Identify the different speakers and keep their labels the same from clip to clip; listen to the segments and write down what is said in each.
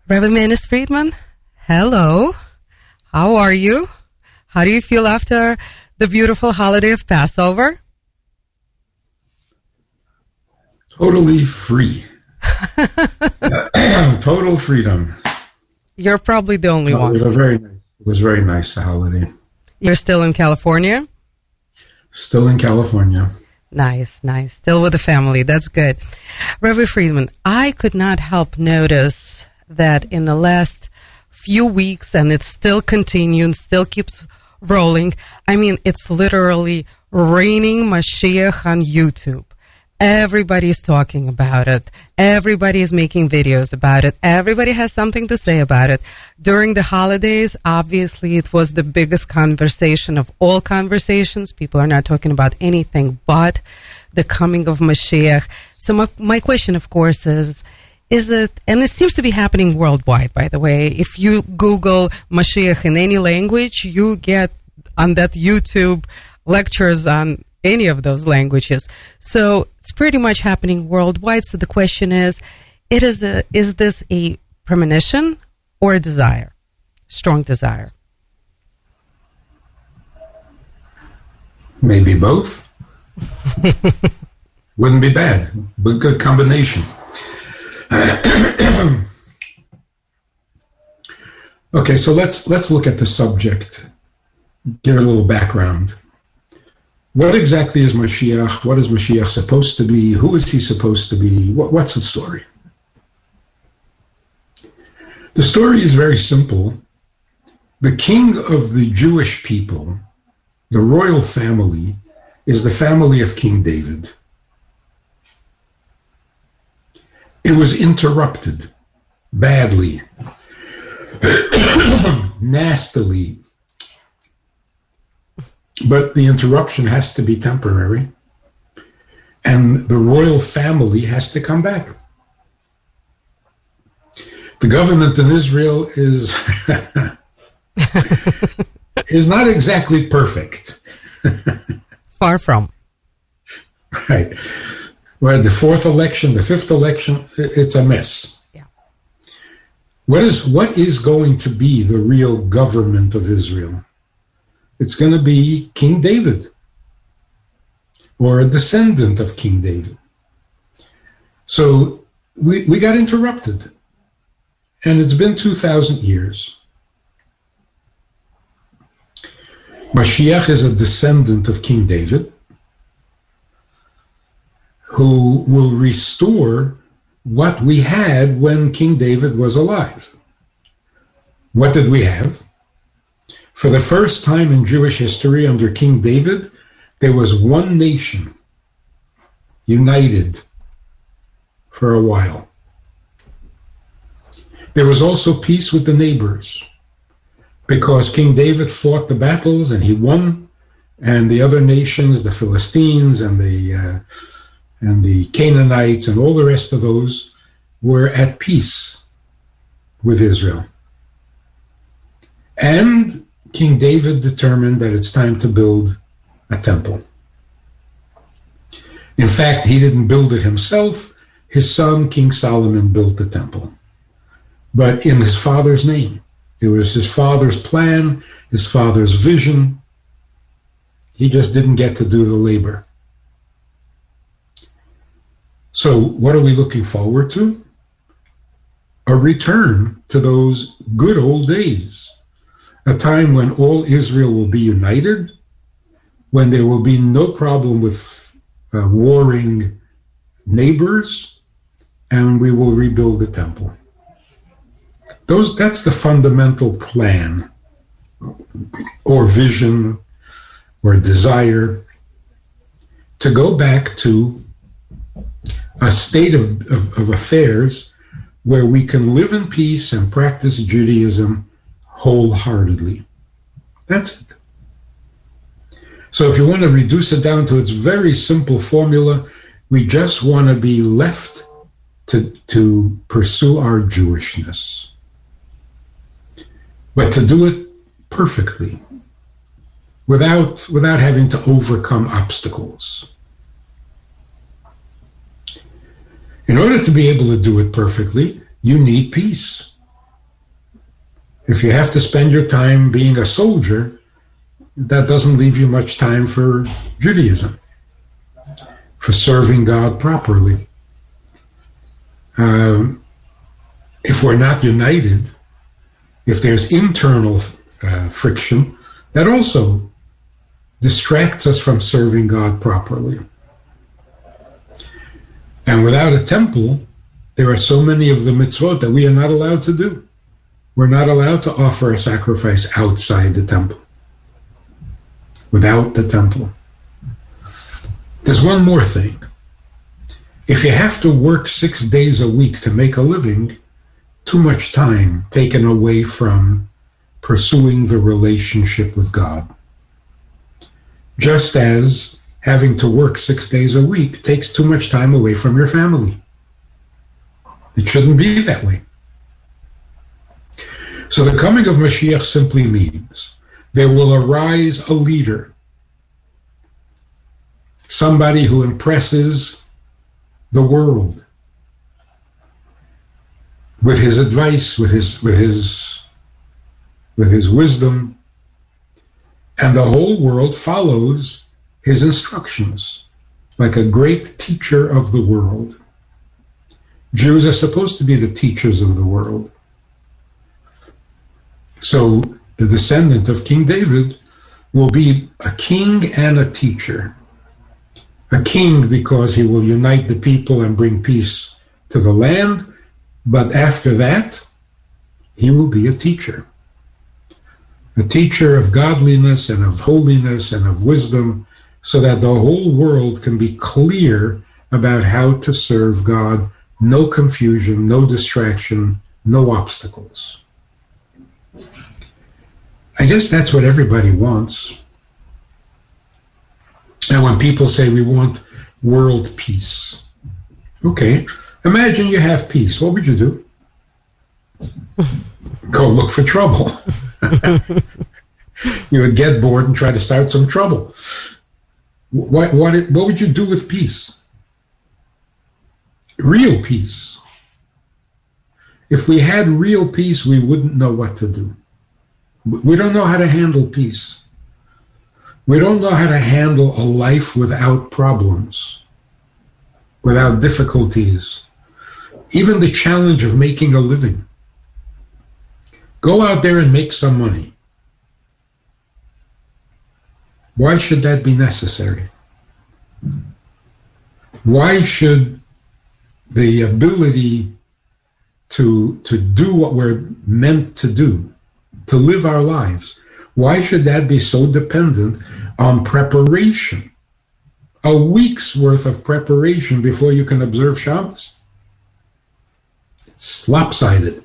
Speaker 1: Rabbi Friedman, hello. How are you? How do you feel after the beautiful holiday of Passover?
Speaker 2: Totally free. Total freedom.
Speaker 1: You're probably the only one.
Speaker 2: It was very nice, the holiday.
Speaker 1: You're still in California?
Speaker 2: Still in California.
Speaker 1: Nice. Still with the family. That's good. Rabbi Friedman, I could not help notice that in the last few weeks, and it's still continuing, still keeps rolling. I mean, it's literally raining Moshiach on YouTube. Everybody's talking about it. Everybody is making videos about it. Everybody has something to say about it. During the holidays, obviously, it was the biggest conversation of all conversations. People are not talking about anything but the coming of Moshiach. So my question, of course, is it, and it seems to be happening worldwide, by the way. If you Google Moshiach in any language, you get on that YouTube lectures on any of those languages. So it's pretty much happening worldwide. So the question is this a premonition or a desire? Strong desire?
Speaker 2: Maybe both. Wouldn't be bad, but good combination. Okay, so let's look at the subject. Give a little background. What exactly is Moshiach? What is Moshiach supposed to be? Who is he supposed to be? What's the story? The story is very simple. The king of the Jewish people, the royal family, is the family of King David. It was interrupted badly, nastily. But the interruption has to be temporary, and the royal family has to come back. The government in Israel is not exactly perfect.
Speaker 1: Far from.
Speaker 2: Right. Well, the fourth election, the fifth election, it's a mess.
Speaker 1: Yeah.
Speaker 2: What is going to be the real government of Israel? It's going to be King David, or a descendant of King David. So we got interrupted, and it's been 2,000 years. Moshiach is a descendant of King David, who will restore what we had when King David was alive. What did we have? For the first time in Jewish history under King David, there was one nation united for a while. There was also peace with the neighbors, because King David fought the battles and he won, and the other nations, the Philistines and the Canaanites and all the rest of those, were at peace with Israel. And King David determined that it's time to build a temple. In fact, he didn't build it himself. His son, King Solomon, built the temple. But in his father's name. It was his father's plan, his father's vision. He just didn't get to do the labor. So what are we looking forward to? A return to those good old days. A time when all Israel will be united, when there will be no problem with warring neighbors, and we will rebuild the temple. That's the fundamental plan, or vision, or desire, to go back to a state of affairs where we can live in peace and practice Judaism wholeheartedly. That's it. So if you want to reduce it down to its very simple formula, we just want to be left to pursue our Jewishness. But to do it perfectly, without having to overcome obstacles. In order to be able to do it perfectly, you need peace. If you have to spend your time being a soldier, that doesn't leave you much time for Judaism, for serving God properly. If we're not united, if there's internal friction, that also distracts us from serving God properly. And without a temple, there are so many of the mitzvot that we are not allowed to do. We're not allowed to offer a sacrifice outside the temple, without the temple. There's one more thing. If you have to work 6 days a week to make a living, too much time taken away from pursuing the relationship with God. Just as having to work 6 days a week takes too much time away from your family. It shouldn't be that way. So the coming of Moshiach simply means there will arise a leader, somebody who impresses the world with his advice, with his wisdom, and the whole world follows his instructions like a great teacher of the world. Jews are supposed to be the teachers of the world. So the descendant of King David will be a king and a teacher. A king because he will unite the people and bring peace to the land, but after that, he will be a teacher. A teacher of godliness and of holiness and of wisdom, so that the whole world can be clear about how to serve God. No confusion, no distraction, no obstacles. I guess that's what everybody wants. And when people say we want world peace, okay, imagine you have peace. What would you do? Go look for trouble. You would get bored and try to start some trouble. What would you do with peace? Real peace. If we had real peace, we wouldn't know what to do. We don't know how to handle peace. We don't know how to handle a life without problems, without difficulties, even the challenge of making a living. Go out there and make some money. Why should that be necessary? Why should the ability to do what we're meant to do, to live our lives, why should that be so dependent on preparation? A week's worth of preparation before you can observe Shabbos? It's lopsided.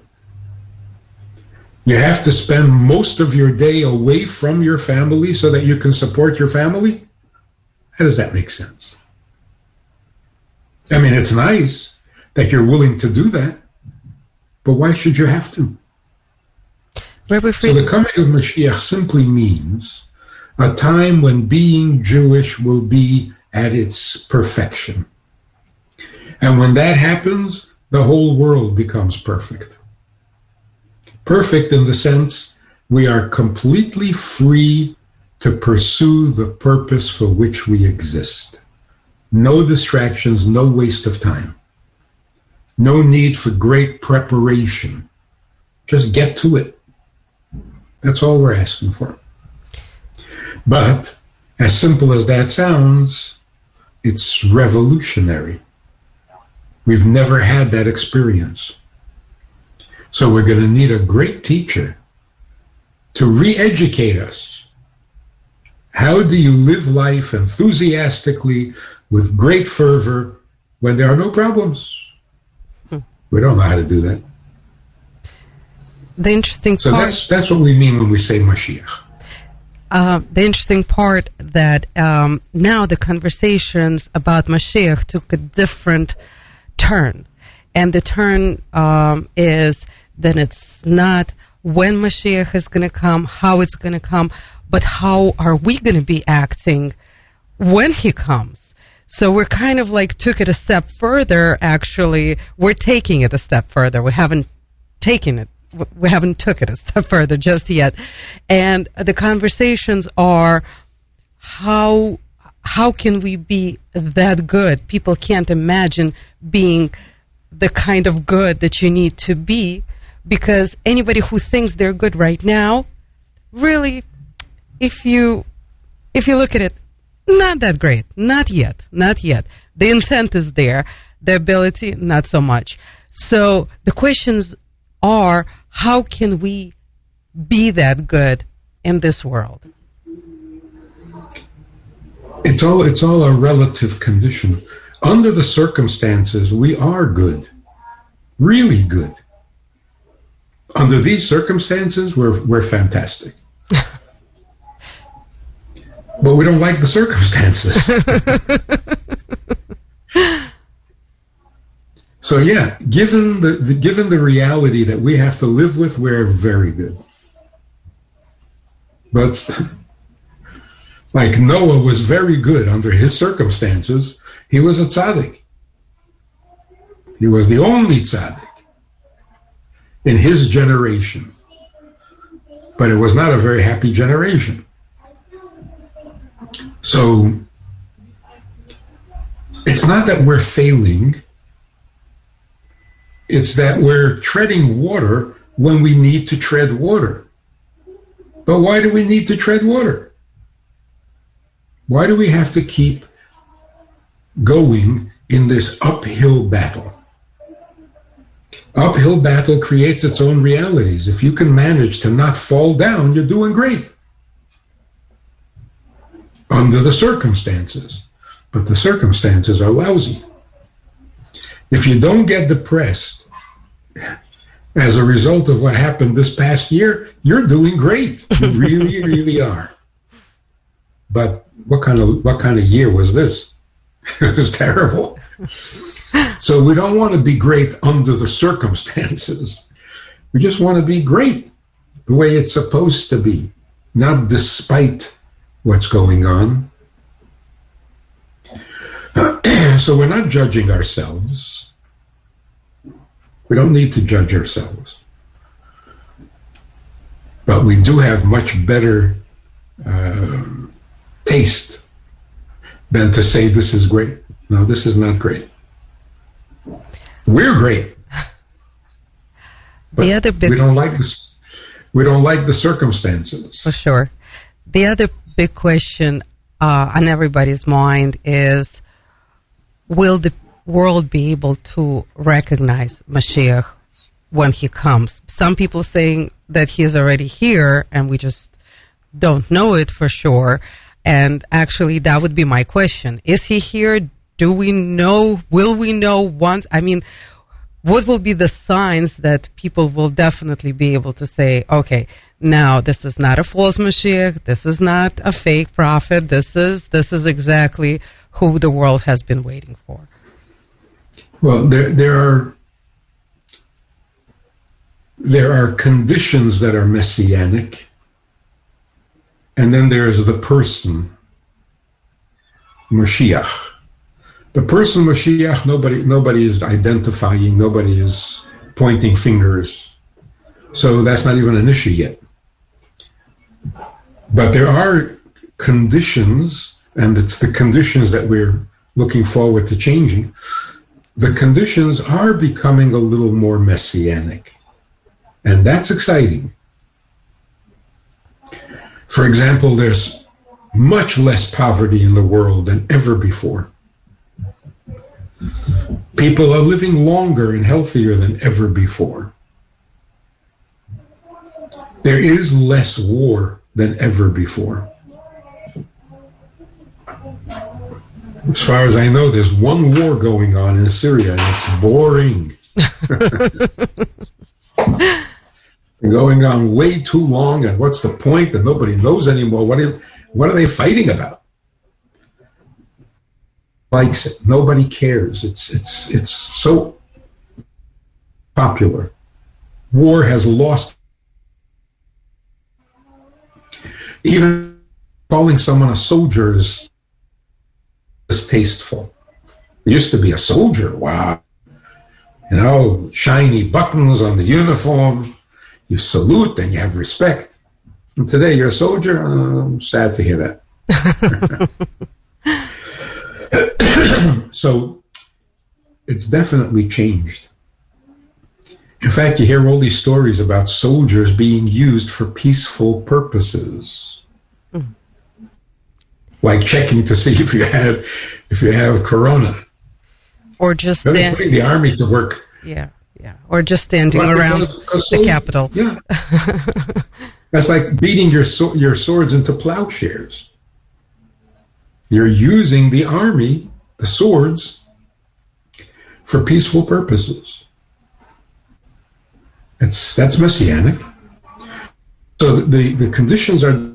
Speaker 2: You have to spend most of your day away from your family so that you can support your family? How does that make sense? I mean, it's nice that you're willing to do that, but why should you have to?
Speaker 1: Rabbi
Speaker 2: So the coming of Moshiach simply means a time when being Jewish will be at its perfection. And when that happens, the whole world becomes perfect. Perfect in the sense we are completely free to pursue the purpose for which we exist. No distractions, no waste of time. No need for great preparation. Just get to it. That's all we're asking for. But, as simple as that sounds, it's revolutionary. We've never had that experience. So we're going to need a great teacher to re-educate us. How do you live life enthusiastically with great fervor when there are no problems? We don't know how to do that.
Speaker 1: The interesting
Speaker 2: so
Speaker 1: part...
Speaker 2: that's what we mean when we say Moshiach.
Speaker 1: The interesting part that now the conversations about Mashiach took a different turn. And the turn is that it's not when Mashiach is going to come, how it's going to come, but how are we going to be acting when he comes. So we're kind of like took it a step further, actually. We're taking it a step further. We haven't taken it we haven't took it a step further just yet. And the conversations are how can we be that good? People can't imagine being the kind of good that you need to be, because anybody who thinks they're good right now, really, if you look at it, not that great. Not yet. The intent is there. The ability, not so much. So the questions are, how can we be that good in this world?
Speaker 2: It's all a relative condition. Under the circumstances, we are good. Really good. Under these circumstances, we're fantastic. But we don't like the circumstances. So yeah, given the reality that we have to live with, we're very good. But like Noah was very good under his circumstances, he was a tzaddik. He was the only tzaddik in his generation. But it was not a very happy generation. So it's not that we're failing. It's that we're treading water when we need to tread water. But why do we need to tread water? Why do we have to keep going in this uphill battle? Uphill battle creates its own realities. If you can manage to not fall down, you're doing great. Under the circumstances. But the circumstances are lousy. If you don't get depressed as a result of what happened this past year, you're doing great. You really, really are. But what kind of year was this? It was terrible. So we don't want to be great under the circumstances. We just want to be great the way it's supposed to be, not despite what's going on. So we're not judging ourselves. We don't need to judge ourselves. But we do have much better taste than to say this is great. No, this is not great. We're great. But
Speaker 1: the other big,
Speaker 2: we don't like this. We don't like the circumstances.
Speaker 1: For sure. The other big question on everybody's mind is, will the world be able to recognize Moshiach when he comes? Some people saying that he is already here and we just don't know it for sure. And actually, that would be my question. Is he here? Do we know? Will we know once? I mean, what will be the signs that people will definitely be able to say, okay, now this is not a false Moshiach, this is not a fake prophet, this is exactly who the world has been waiting for?
Speaker 2: Well, there are conditions that are messianic, and then there's the person, Moshiach. The person Moshiach, nobody is identifying, nobody is pointing fingers. So that's not even an issue yet. But there are conditions, and it's the conditions that we're looking forward to changing. The conditions are becoming a little more messianic. And that's exciting. For example, there's much less poverty in the world than ever before. People are living longer and healthier than ever before. There is less war than ever before. As far as I know, there's one war going on in Syria, and it's boring. Going on way too long, and what's the point? And nobody knows anymore. What are they fighting about? Likes it. Nobody cares. It's so popular. War has lost. Even calling someone a soldier is distasteful. It used to be a soldier. Wow. You know, shiny buttons on the uniform, you salute and you have respect. And today you're a soldier. I'm sad to hear that. So it's definitely changed. In fact, you hear all these stories about soldiers being used for peaceful purposes, like checking to see if you have corona, or just putting the army to work.
Speaker 1: Yeah, or just standing around the Capitol.
Speaker 2: Yeah, that's like beating your swords into plowshares. You're using the army, the swords, for peaceful purposes. That's messianic. So the conditions are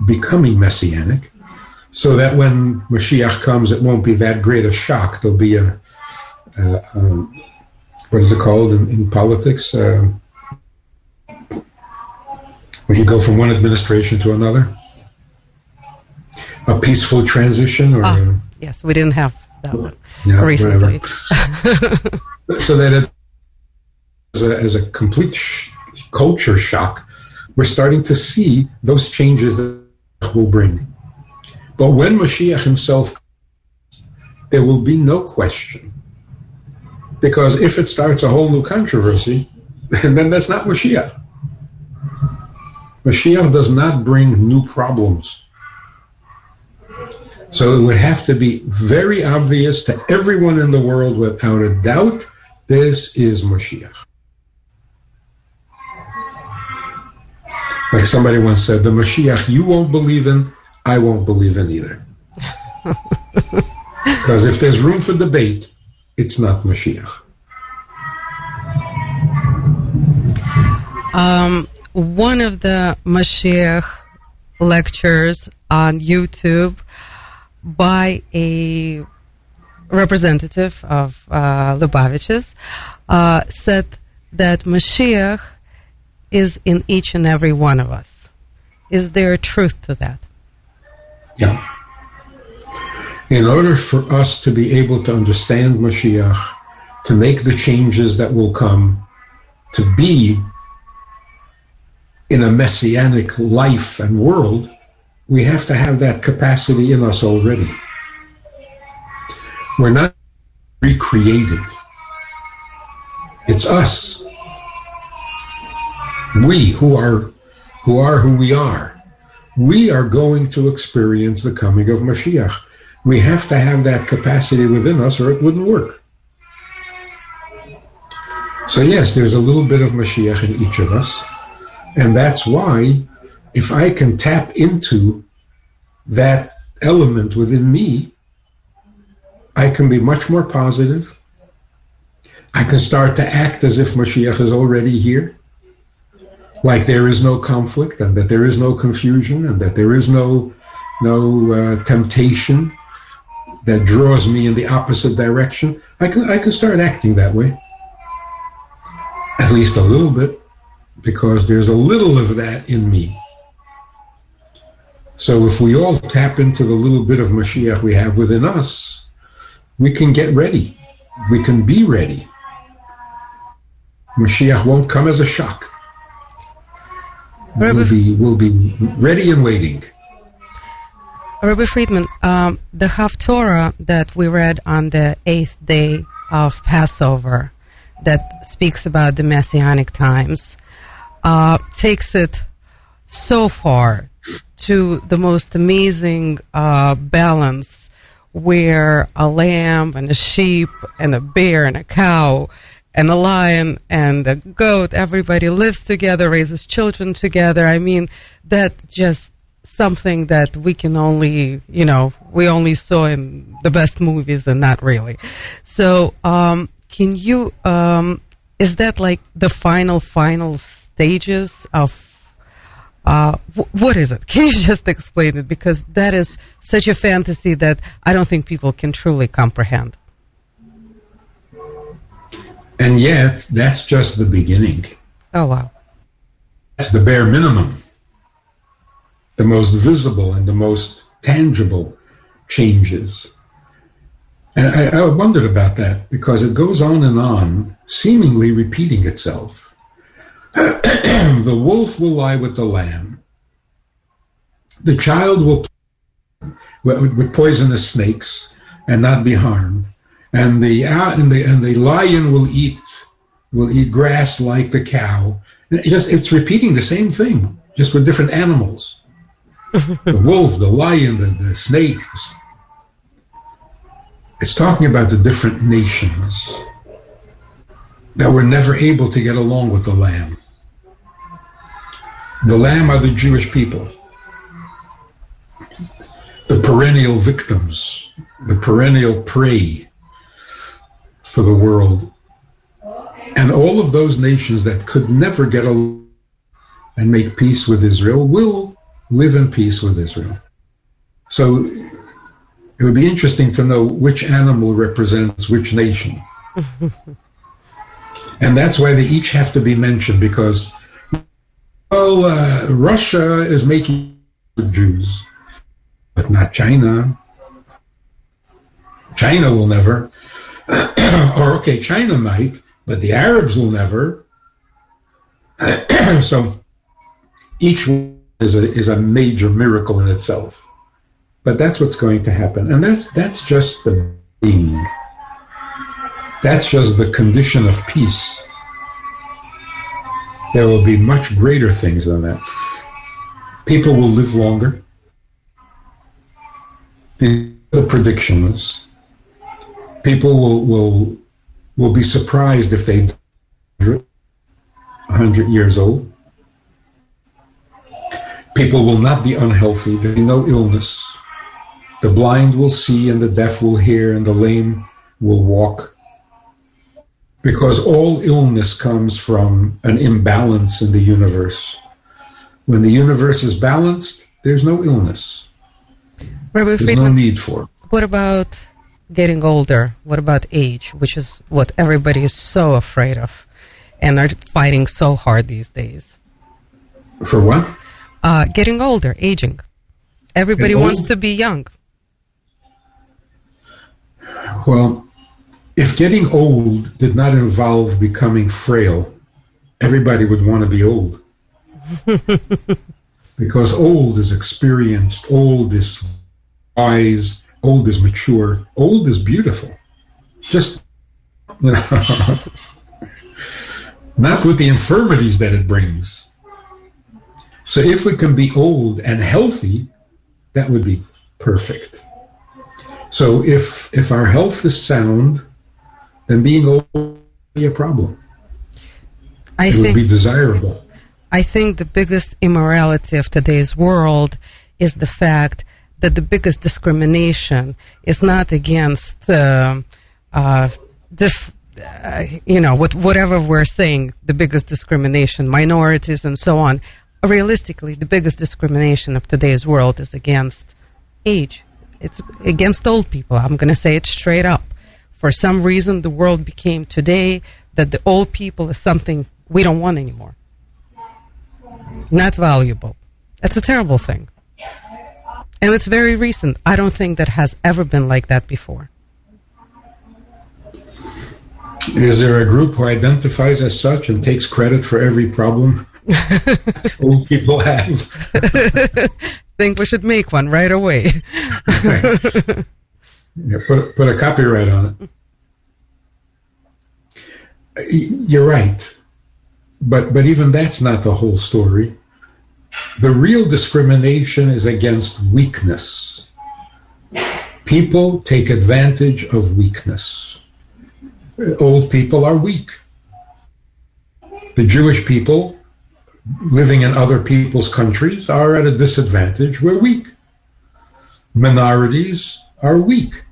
Speaker 2: becoming messianic, so that when Moshiach comes, it won't be that great a shock. There'll be a what is it called in politics? When you go from one administration to another, a peaceful transition, or
Speaker 1: yes, we didn't have that one
Speaker 2: recently. So that as a complete culture shock, we're starting to see those changes that will bring. But when Moshiach himself, there will be no question. Because if it starts a whole new controversy, then that's not Moshiach. Moshiach does not bring new problems. So it would have to be very obvious to everyone in the world without a doubt, this is Moshiach. Like somebody once said, the Moshiach you won't believe in, I won't believe in either. Because if there's room for debate, it's not Moshiach.
Speaker 1: One of the Moshiach lectures on YouTube by a representative of Lubavitch's said that Moshiach is in each and every one of us. Is there a truth to that?
Speaker 2: Yeah. In order for us to be able to understand Moshiach, to make the changes that will come, to be in a messianic life and world, we have to have that capacity in us already. We're not recreated. It's us. We who are who we are. We are going to experience the coming of Moshiach. We have to have that capacity within us or it wouldn't work. So yes, there's a little bit of Moshiach in each of us. And that's why if I can tap into that element within me, I can be much more positive. I can start to act as if Moshiach is already here. Like there is no conflict and that there is no confusion and that there is no temptation that draws me in the opposite direction. I can start acting that way. At least a little bit, because there's a little of that in me. So if we all tap into the little bit of Moshiach we have within us, we can get ready. We can be ready. Moshiach won't come as a shock. We'll be ready and waiting.
Speaker 1: Rabbi Friedman, the Haftorah that we read on the 8th day of Passover that speaks about the Messianic times takes it so far to the most amazing balance where a lamb and a sheep and a bear and a cow and a lion and a goat, everybody lives together, raises children together. I mean, that's just something that we can only, we only saw in the best movies and not really. So, can you, is that like the final stages of, what is it? Can you just explain it? Because that is such a fantasy that I don't think people can truly comprehend.
Speaker 2: And yet, that's just the beginning.
Speaker 1: Oh, wow.
Speaker 2: That's the bare minimum. The most visible and the most tangible changes. And I wondered about that because it goes on and on, seemingly repeating itself. The wolf will lie with the lamb. The child will with poisonous snakes and not be harmed. And the lion will eat grass like the cow. It's repeating the same thing, just with different animals. The wolf, the lion, the snake. It's talking about the different nations that were never able to get along with the lamb. The lamb are the Jewish people, the perennial victims, the perennial prey for the world. And all of those nations that could never get along and make peace with Israel will live in peace with Israel. So it would be interesting to know which animal represents which nation. And that's why they each have to be mentioned, because, Russia is making with Jews, but not China. China will never. Or, China might, but the Arabs will never. So each one is a major miracle in itself. But that's what's going to happen. And that's just the being. That's just the condition of peace. There will be much greater things than that. People will live longer. The predictions. People will be surprised if they 100 years old. People will not be unhealthy. There will be no illness. The blind will see, and the deaf will hear, and the lame will walk. Because all illness comes from an imbalance in the universe. When the universe is balanced, there's no illness.
Speaker 1: Rabbi
Speaker 2: There's
Speaker 1: Friedman,
Speaker 2: no need for it.
Speaker 1: what about getting older? What about age, which is what everybody is so afraid of and are fighting so hard these days?
Speaker 2: For what?
Speaker 1: Getting older, aging. Everybody wants to be young.
Speaker 2: Well, if getting old did not involve becoming frail, everybody would want to be old. Because old is experienced, old is wise, old is mature, old is beautiful. Just, not with the infirmities that it brings. So if we can be old and healthy, that would be perfect. So if our health is sound, then being old would be a problem. It would be desirable.
Speaker 1: I think the biggest immorality of today's world is the fact that the biggest discrimination is not against, whatever we're saying, the biggest discrimination, minorities and so on. Realistically, the biggest discrimination of today's world is against age. It's against old people. I'm going to say it straight up. For some reason, the world became today that the old people is something we don't want anymore. Not valuable. That's a terrible thing. And it's very recent. I don't think that has ever been like that before.
Speaker 2: Is there a group who identifies as such and takes credit for every problem old people have?
Speaker 1: Think we should make one right away.
Speaker 2: Yeah, put a copyright on it. You're right. But even that's not the whole story. The real discrimination is against weakness. People take advantage of weakness. Old people are weak. The Jewish people living in other people's countries are at a disadvantage. We're weak. Minorities are weak.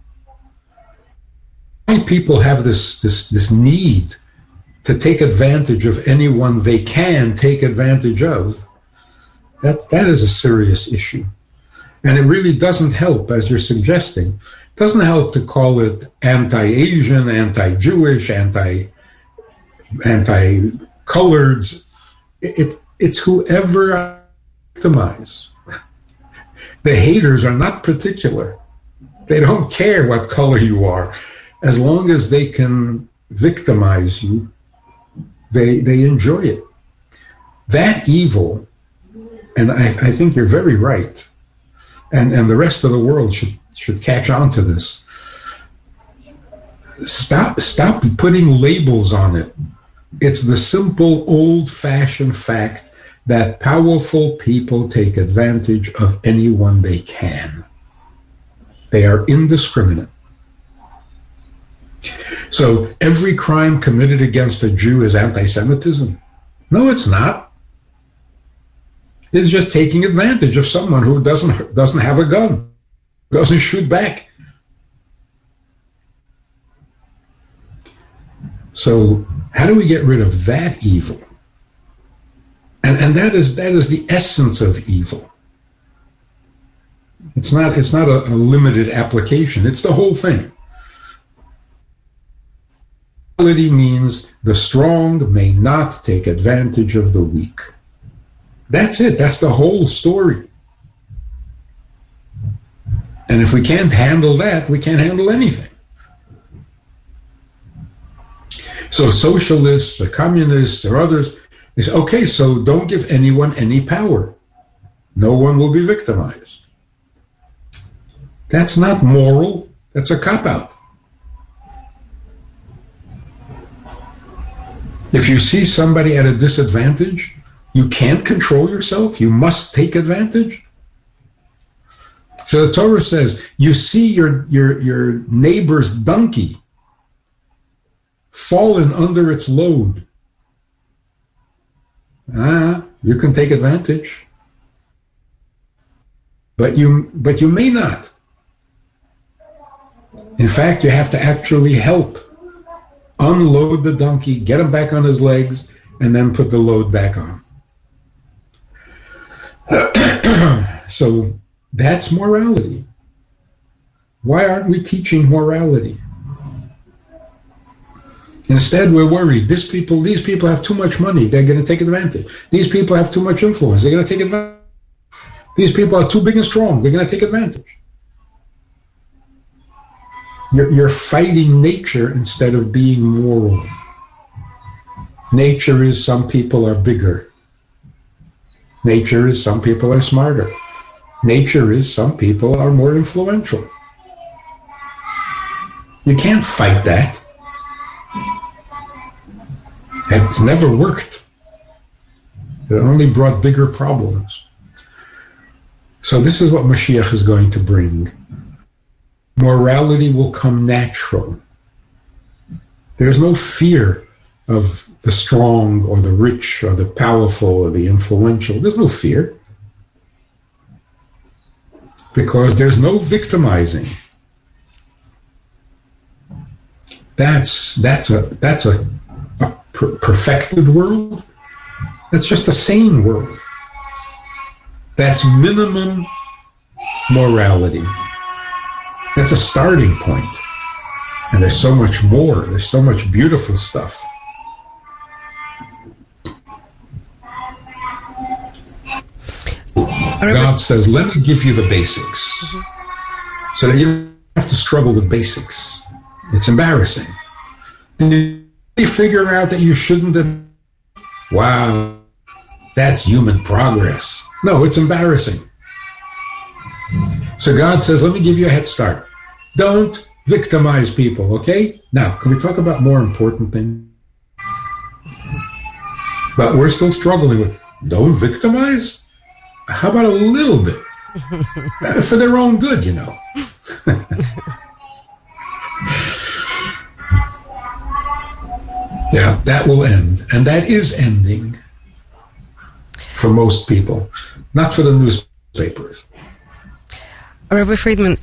Speaker 2: Why people have this need to take advantage of anyone they can take advantage of, that is a serious issue. And it really doesn't help, as you're suggesting. It doesn't help to call it anti-Asian, anti-Jewish, anti-coloreds. It's whoever victimize. The haters are not particular. They don't care what color you are. As long as they can victimize you, they enjoy it. that evil, and I think you're very right, and the rest of the world should catch on to this. Stop putting labels on it. It's the simple, old-fashioned fact that powerful people take advantage of anyone they can. They are indiscriminate. So every crime committed against a Jew is anti-Semitism? No, it's not. It's just taking advantage of someone who doesn't have a gun, doesn't shoot back. So how do we get rid of that evil? And that is the essence of evil. It's not a limited application. It's the whole thing. Immorality means the strong may not take advantage of the weak. That's it. That's the whole story. And if we can't handle that, we can't handle anything. So socialists or communists or others, they say, okay, so don't give anyone any power. No one will be victimized. That's not moral. That's a cop-out. If you see somebody at a disadvantage, you can't control yourself. You must take advantage. So the Torah says, you see your neighbor's donkey fallen under its load. You can take advantage. But you may not. In fact, you have to actually help unload the donkey, get him back on his legs, and then put the load back on. So that's morality. Why aren't we teaching morality? Instead, we're worried. These people have too much money. They're going to take advantage. These people have too much influence. They're going to take advantage. These people are too big and strong. They're going to take advantage. You're fighting nature instead of being moral. Nature is some people are bigger. Nature is some people are smarter. Nature is some people are more influential. You can't fight that. It's never worked. It only brought bigger problems. So this is what Moshiach is going to bring. Morality will come natural. There's no fear of the strong or the rich or the powerful or the influential. There's no fear. Because there's no victimizing. That's a perfected world. That's just a sane world. That's minimum morality. That's a starting point. And there's so much more. There's so much beautiful stuff. God says, let me give you the basics. So that you don't have to struggle with basics. It's embarrassing. Did you figure out that you shouldn't have? Wow, that's human progress. No, it's embarrassing. So God says, let me give you a head start. Don't victimize people, okay? Now, can we talk about more important things? But we're still struggling with, don't victimize? How about a little bit? For their own good, you know. Yeah, that will end. And that is ending for most people, not for the newspapers.
Speaker 1: Rabbi Friedman,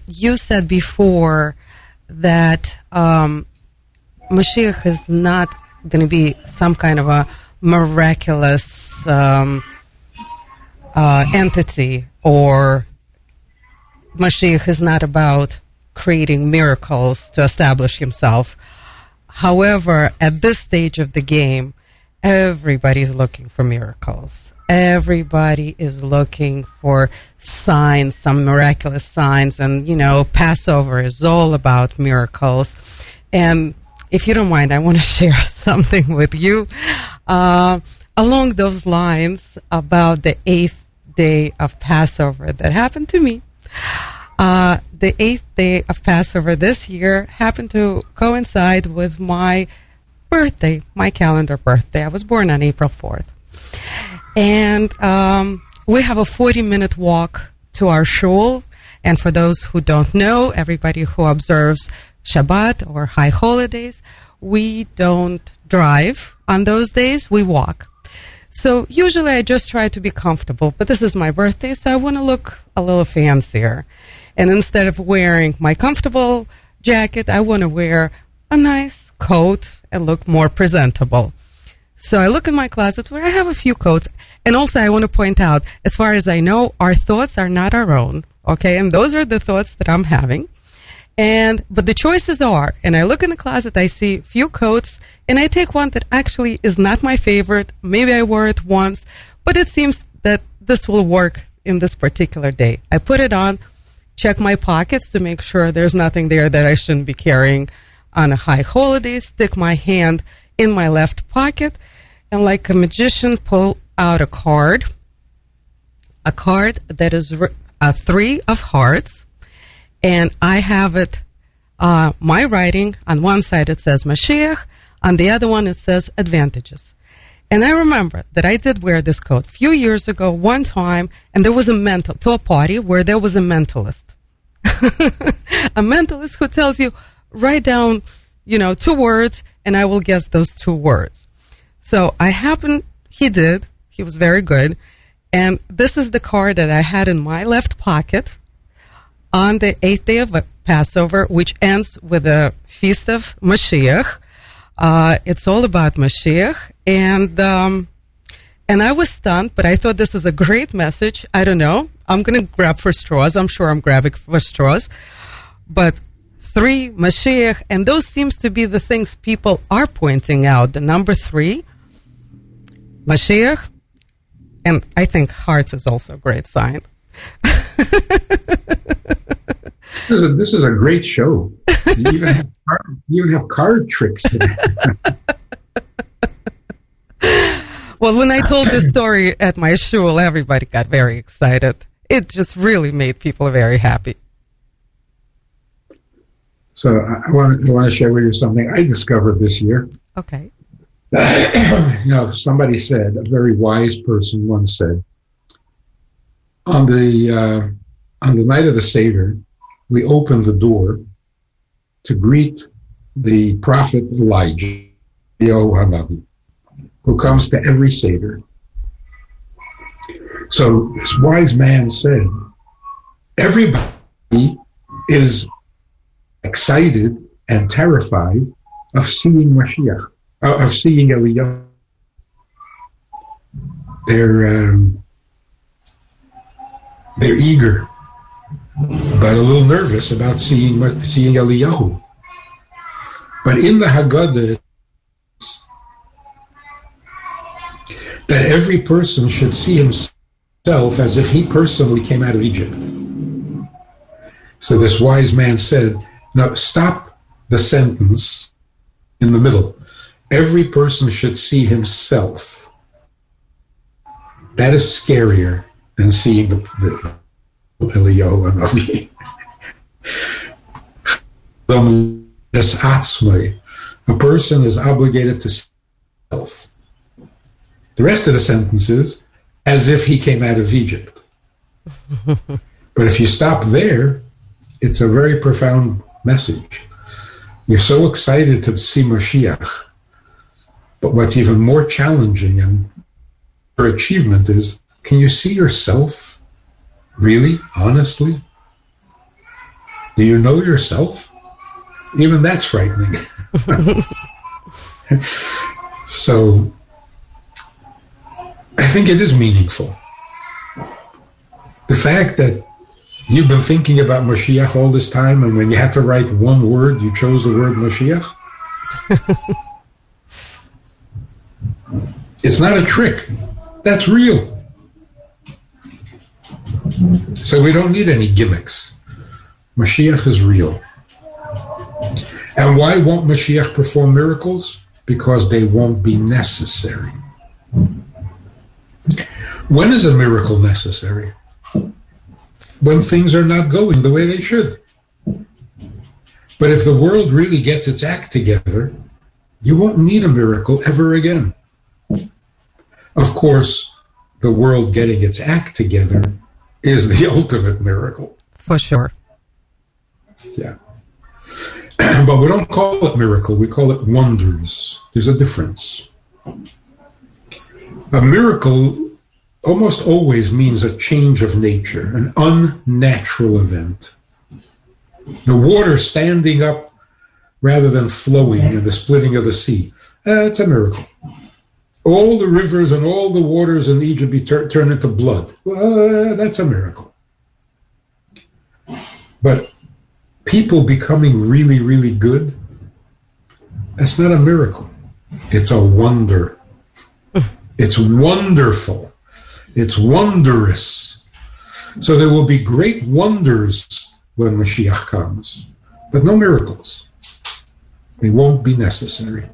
Speaker 1: you said before that Moshiach is not going to be some kind of a miraculous entity, or Moshiach is not about creating miracles to establish himself. However, at this stage of the game, everybody's looking for miracles. Everybody is looking for signs, some miraculous signs. And, you know, Passover is all about miracles. And if you don't mind, I want to share something with you. along those lines about the 8th day of Passover that happened to me. The 8th day of Passover this year happened to coincide with my birthday, my calendar birthday. I was born on April 4th. And we have a 40-minute walk to our shul. And for those who don't know, everybody who observes Shabbat or high holidays, we don't drive on those days, we walk. So usually I just try to be comfortable, but this is my birthday, so I want to look a little fancier. And instead of wearing my comfortable jacket, I want to wear a nice coat and look more presentable. So I look in my closet where I have a few coats. And also I want to point out, as far as I know, our thoughts are not our own, okay? And those are the thoughts that I'm having. But the choices are, and I look in the closet, I see a few coats, and I take one that actually is not my favorite. Maybe I wore it once, but it seems that this will work in this particular day. I put it on, check my pockets to make sure there's nothing there that I shouldn't be carrying on a high holiday, stick my hand in my left pocket, and like a magician, pull out a card that is a 3 of hearts. And I have it, my writing, on one side it says Moshiach, on the other one it says advantages. And I remember that I did wear this coat a few years ago, one time, and there was to a party where there was a mentalist. A mentalist who tells you, write down, 2 words, and I will guess those 2 words. So he did, he was very good, and this is the card that I had in my left pocket on the 8th day of Passover, which ends with the feast of Moshiach. It's all about Moshiach. And I was stunned, but I thought this is a great message. I don't know. I'm going to grab for straws. I'm sure I'm grabbing for straws. But 3, Moshiach, and those seems to be the things people are pointing out. The number 3, Moshiach, and I think hearts is also a great sign.
Speaker 2: This is a great show. You even have card tricks today.
Speaker 1: Well, when I told this story at my shul, everybody got very excited. It just really made people very happy.
Speaker 2: So I want to share with you something I discovered this year.
Speaker 1: Okay.
Speaker 2: Somebody said, a very wise person once said, on the night of the Seder, we open the door to greet the prophet Elijah, who comes to every Seder. So this wise man said, everybody is excited and terrified of seeing Moshiach, of seeing Eliyahu. They're eager, but a little nervous about seeing Eliyahu. But in the Haggadah, that every person should see himself as if he personally came out of Egypt. So this wise man said, no, stop the sentence in the middle. Every person should see himself. That is scarier than seeing the Eliyahu Hanavi. A person is obligated to see himself. The rest of the sentence is, as if he came out of Egypt. But if you stop there, it's a very profound message. You're so excited to see Moshiach. But what's even more challenging and your achievement is, can you see yourself? Really? Honestly? Do you know yourself? Even that's frightening. So, I think it is meaningful. The fact that you've been thinking about Moshiach all this time, and when you had to write one word, you chose the word Moshiach. It's not a trick. That's real. So we don't need any gimmicks. Moshiach is real. And why won't Moshiach perform miracles? Because they won't be necessary. When is a miracle necessary? When things are not going the way they should. But if the world really gets its act together, you won't need a miracle ever again. Of course, the world getting its act together is the ultimate miracle.
Speaker 1: For sure.
Speaker 2: Yeah. But we don't call it miracle, we call it wonders. There's a difference. A miracle almost always means a change of nature, an unnatural event. The water standing up rather than flowing and the splitting of the sea. It's a miracle. All the rivers and all the waters in Egypt be turned into blood. That's a miracle. But people becoming really, really good, that's not a miracle. It's a wonder. It's wonderful. It's wondrous. So there will be great wonders when Moshiach comes, but no miracles. They won't be necessary.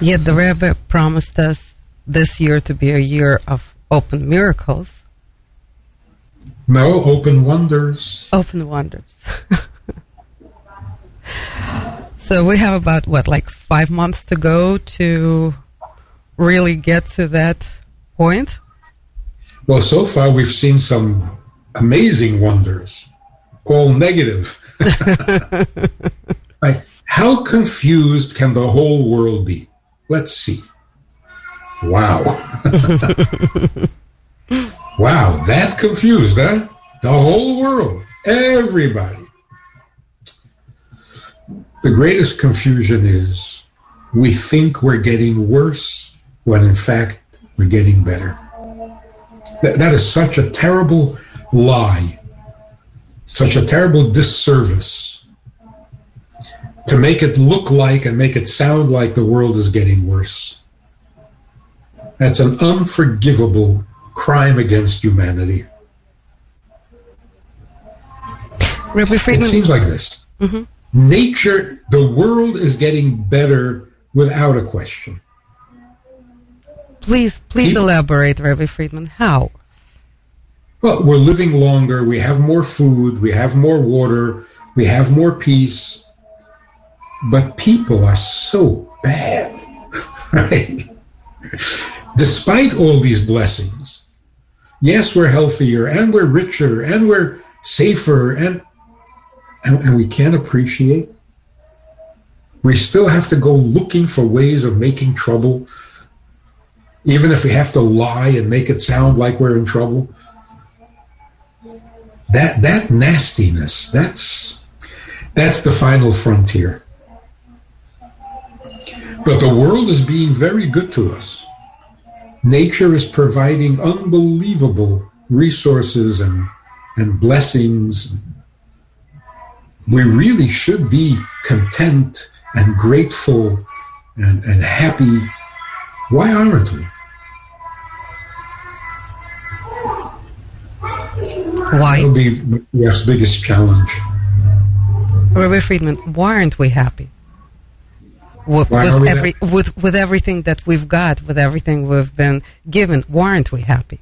Speaker 1: Yet the Rabbi promised us this year to be a year of open miracles.
Speaker 2: No, open wonders.
Speaker 1: Open wonders. So we have about, like 5 months to go to really get to that point?
Speaker 2: Well, so far we've seen some amazing wonders, all negative. Like, how confused can the whole world be? Let's see. Wow. Wow, that confused, huh? The whole world, everybody. The greatest confusion is we think we're getting worse when in fact we're getting better. That is such a terrible lie, such a terrible disservice to make it look like and make it sound like the world is getting worse. That's an unforgivable crime against humanity.
Speaker 1: Rabbi Friedman.
Speaker 2: It seems like this.
Speaker 1: Mm-hmm.
Speaker 2: Nature, the world is getting better without a question.
Speaker 1: Please elaborate, Rabbi Friedman. How?
Speaker 2: Well, we're living longer, we have more food, we have more water, we have more peace, but people are so bad, right? Despite all these blessings, yes, we're healthier, and we're richer, and we're safer, and we can't appreciate. We still have to go looking for ways of making trouble, even if we have to lie and make it sound like we're in trouble. That nastiness, that's the final frontier. But the world is being very good to us. Nature is providing unbelievable resources and blessings. We really should be content and grateful and happy. Why aren't we?
Speaker 1: Why?
Speaker 2: That'll be Moshiach's biggest challenge.
Speaker 1: Rabbi Friedman, why aren't we happy? With everything that we've got, with everything we've been given, why aren't we happy?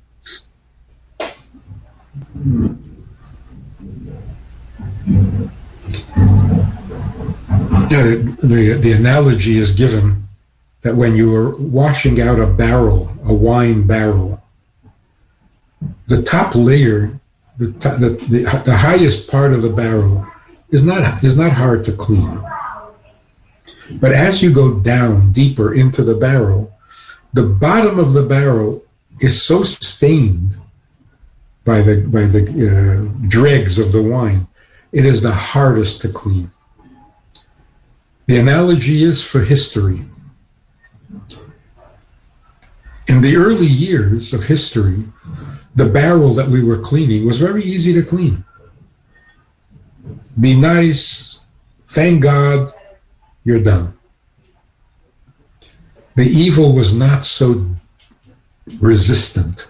Speaker 2: Yeah, the analogy is given that when you are washing out a barrel, a wine barrel, the top layer, the highest part of the barrel is not hard to clean. But as you go down deeper into the barrel, the bottom of the barrel is so stained by the dregs of the wine, it is the hardest to clean. The analogy is for history. In the early years of history, the barrel that we were cleaning was very easy to clean. Be nice, thank God, you're done. The evil was not so resistant.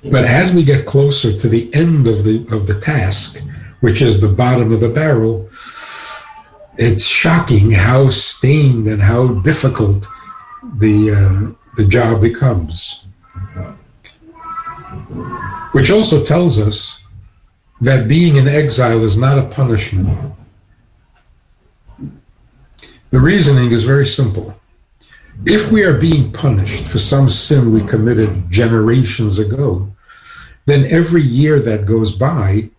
Speaker 2: But as we get closer to the end of the task, which is the bottom of the barrel, it's shocking how stained and how difficult the job becomes. Which also tells us that being in exile is not a punishment. The reasoning is very simple. If we are being punished for some sin we committed generations ago, then every year that goes by,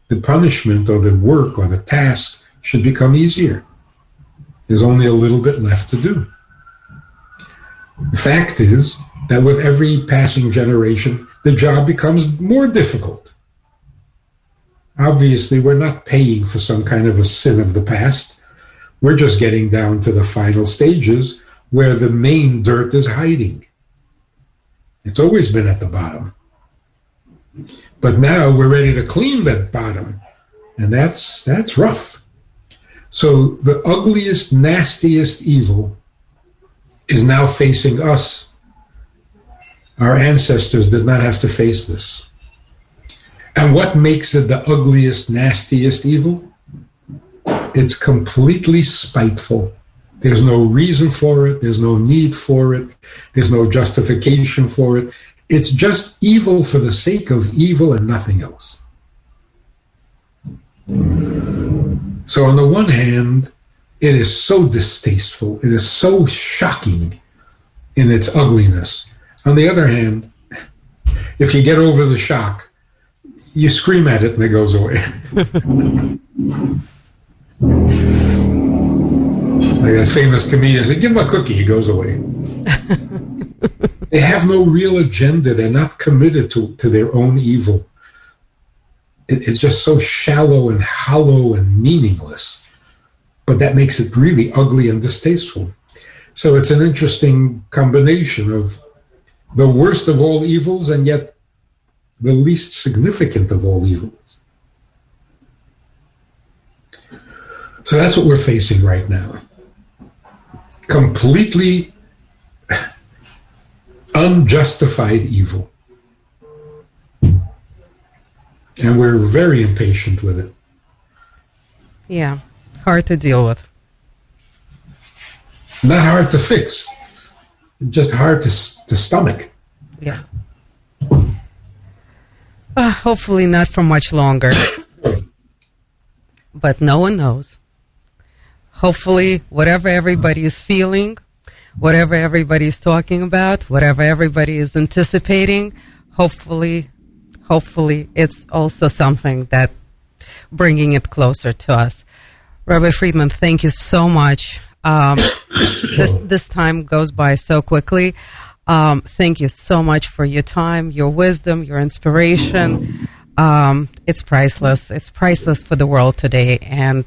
Speaker 2: the punishment or the work or the task should become easier. There's only a little bit left to do. The fact is that with every passing generation, the job becomes more difficult. Obviously, we're not paying for some kind of a sin of the past. We're just getting down to the final stages where the main dirt is hiding. It's always been at the bottom. But now we're ready to clean that bottom, and that's rough. So the ugliest, nastiest evil is now facing us. Our ancestors did not have to face this. And what makes it the ugliest, nastiest evil? It's completely spiteful. There's no reason for it. There's no need for it. There's no justification for it. It's just evil for the sake of evil and nothing else. So on the one hand, it is so distasteful. It is so shocking in its ugliness. On the other hand, if you get over the shock, you scream at it and it goes away. Like that famous comedian said, give him a cookie, he goes away. They have no real agenda. They're not committed to their own evil. It's just so shallow and hollow and meaningless. But that makes it really ugly and distasteful. So it's an interesting combination of the worst of all evils and yet the least significant of all evils. So that's what we're facing right now. Completely unjustified evil. And we're very impatient with it.
Speaker 1: Yeah, hard to deal with.
Speaker 2: Not hard to fix, just hard to stomach.
Speaker 1: Yeah. Hopefully not for much longer. But no one knows. Hopefully, whatever everybody is feeling, whatever everybody is talking about, whatever everybody is anticipating, hopefully it's also something that bringing it closer to us. Rabbi Friedman, thank you so much. This time goes by so quickly. Thank you so much for your time, your wisdom, your inspiration. It's priceless. It's priceless for the world today. And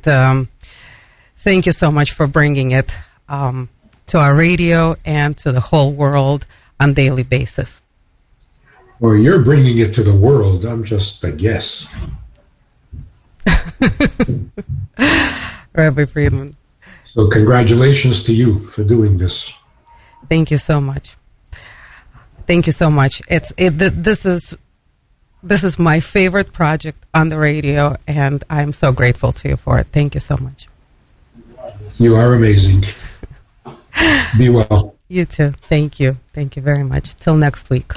Speaker 1: thank you so much for bringing it to our radio and to the whole world on a daily basis.
Speaker 2: Well, you're bringing it to the world. I'm just a guess.
Speaker 1: Rabbi Friedman.
Speaker 2: So congratulations to you for doing this.
Speaker 1: Thank you so much. Thank you so much. This is my favorite project on the radio, and I'm so grateful to you for it. Thank you so much.
Speaker 2: You are amazing. Be well.
Speaker 1: You too. Thank you. Thank you very much. Till next week.